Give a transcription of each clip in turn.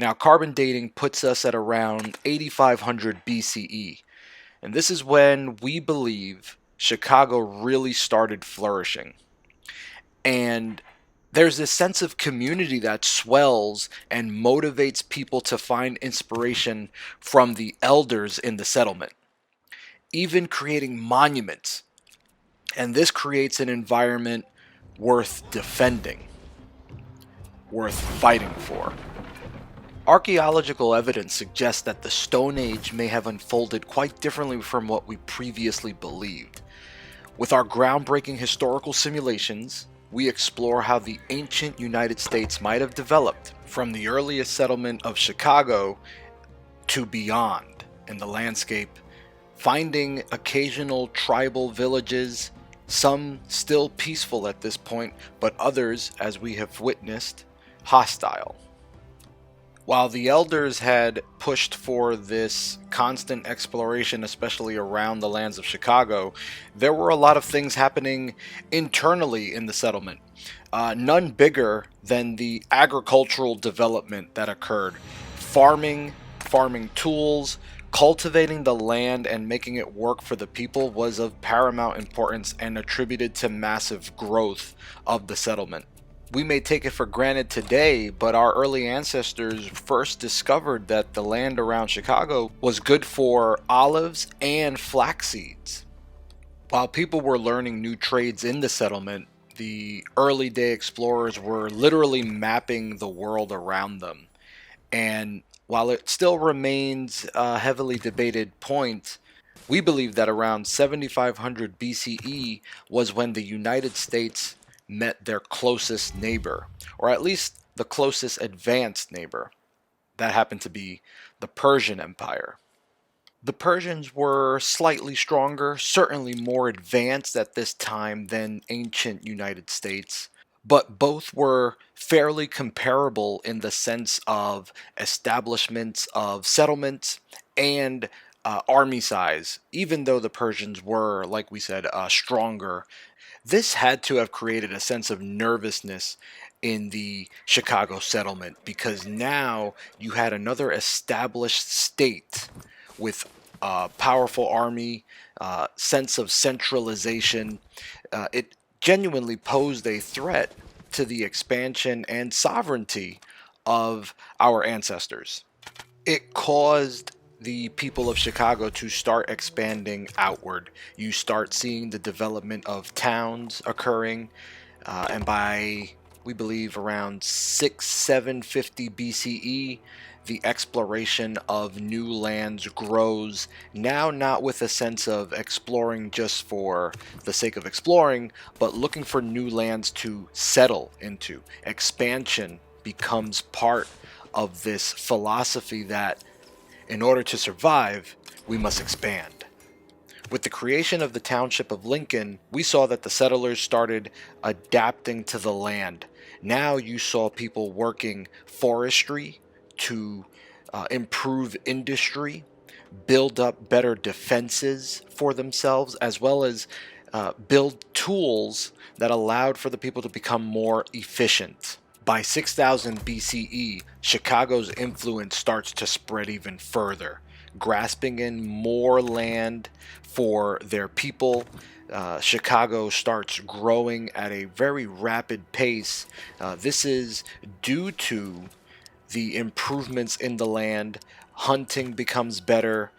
Now, carbon dating puts us at around 8500 BCE, and this is when we believe Chicago really started flourishing. And there's this sense of community that swells and motivates people to find inspiration from the elders in the settlement, even creating monuments. And this creates an environment worth defending, worth fighting for. Archaeological evidence suggests that the Stone Age may have unfolded quite differently from what we previously believed. With our groundbreaking historical simulations, we explore how the ancient United States might have developed from the earliest settlement of Chicago to beyond in the landscape, finding occasional tribal villages, some still peaceful at this point, but others, as we have witnessed, hostile. While the elders had pushed for this constant exploration, especially around the lands of Chicago, there were a lot of things happening internally in the settlement. None bigger than the agricultural development that occurred. Farming tools, cultivating the land and making it work for the people was of paramount importance and attributed to massive growth of the settlement. We may take it for granted today, but our early ancestors first discovered that the land around Chicago was good for olives and flax seeds. While people were learning new trades in the settlement, the early day explorers were literally mapping the world around them. And while it still remains a heavily debated point, we believe that around 7500 BCE was when the United States met their closest neighbor, or at least the closest advanced neighbor. That happened to be the Persian Empire. The Persians were slightly stronger, certainly more advanced at this time than ancient United States, but both were fairly comparable in the sense of establishments of settlements and army size, even though the Persians were, like we said, stronger. This had to have created a sense of nervousness in the Chicago settlement because now you had another established state with a powerful army, sense of centralization. It genuinely posed a threat to the expansion and sovereignty of our ancestors. It caused the people of Chicago to start expanding outward. You start seeing the development of towns occurring, and by we believe around 750 BCE, the exploration of new lands grows, now not with a sense of exploring just for the sake of exploring, but looking for new lands to settle into. Expansion becomes part of this philosophy that in order to survive, we must expand. With the creation of the township of Lincoln, we saw that the settlers started adapting to the land. Now you saw people working forestry to improve industry, build up better defenses for themselves, as well as build tools that allowed for the people to become more efficient. By 6000 BCE, Chicago's influence starts to spread even further, grasping in more land for their people. Chicago starts growing at a very rapid pace. This is due to the improvements in the land. Hunting becomes better,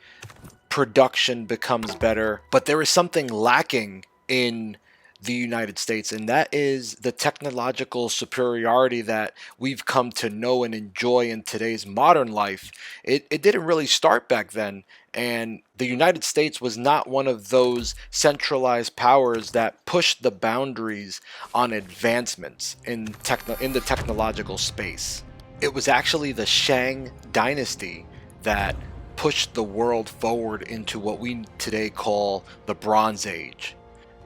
production becomes better, but there is something lacking in the United States, and that is the technological superiority that we've come to know and enjoy in today's modern life. It didn't really start back then, and the United States was not one of those centralized powers that pushed the boundaries on advancements in the technological space. It was actually the Shang dynasty that pushed the world forward into what we today call the Bronze Age.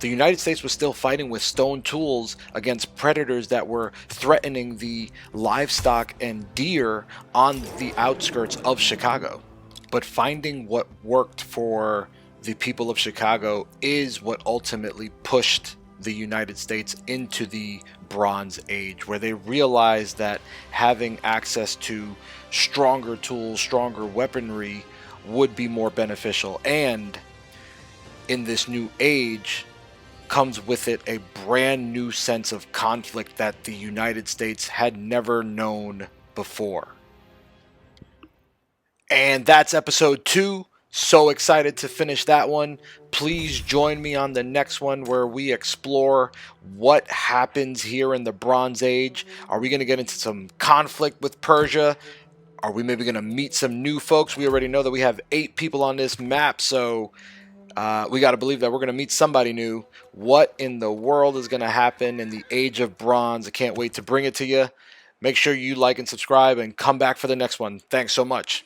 The United States was still fighting with stone tools against predators that were threatening the livestock and deer on the outskirts of Chicago. But finding what worked for the people of Chicago is what ultimately pushed the United States into the Bronze Age, where they realized that having access to stronger tools, stronger weaponry would be more beneficial. And in this new age comes with it a brand new sense of conflict that the United States had never known before. And that's episode 2. So excited to finish that one. Please join me on the next one where we explore what happens here in the Bronze Age. Are we going to get into some conflict with Persia? Are we maybe going to meet some new folks? We already know that we have 8 people on this map, so we got to believe that we're going to meet somebody new. What in the world is going to happen in the Age of Bronze? I can't wait to bring it to you. Make sure you like and subscribe and come back for the next one. Thanks so much.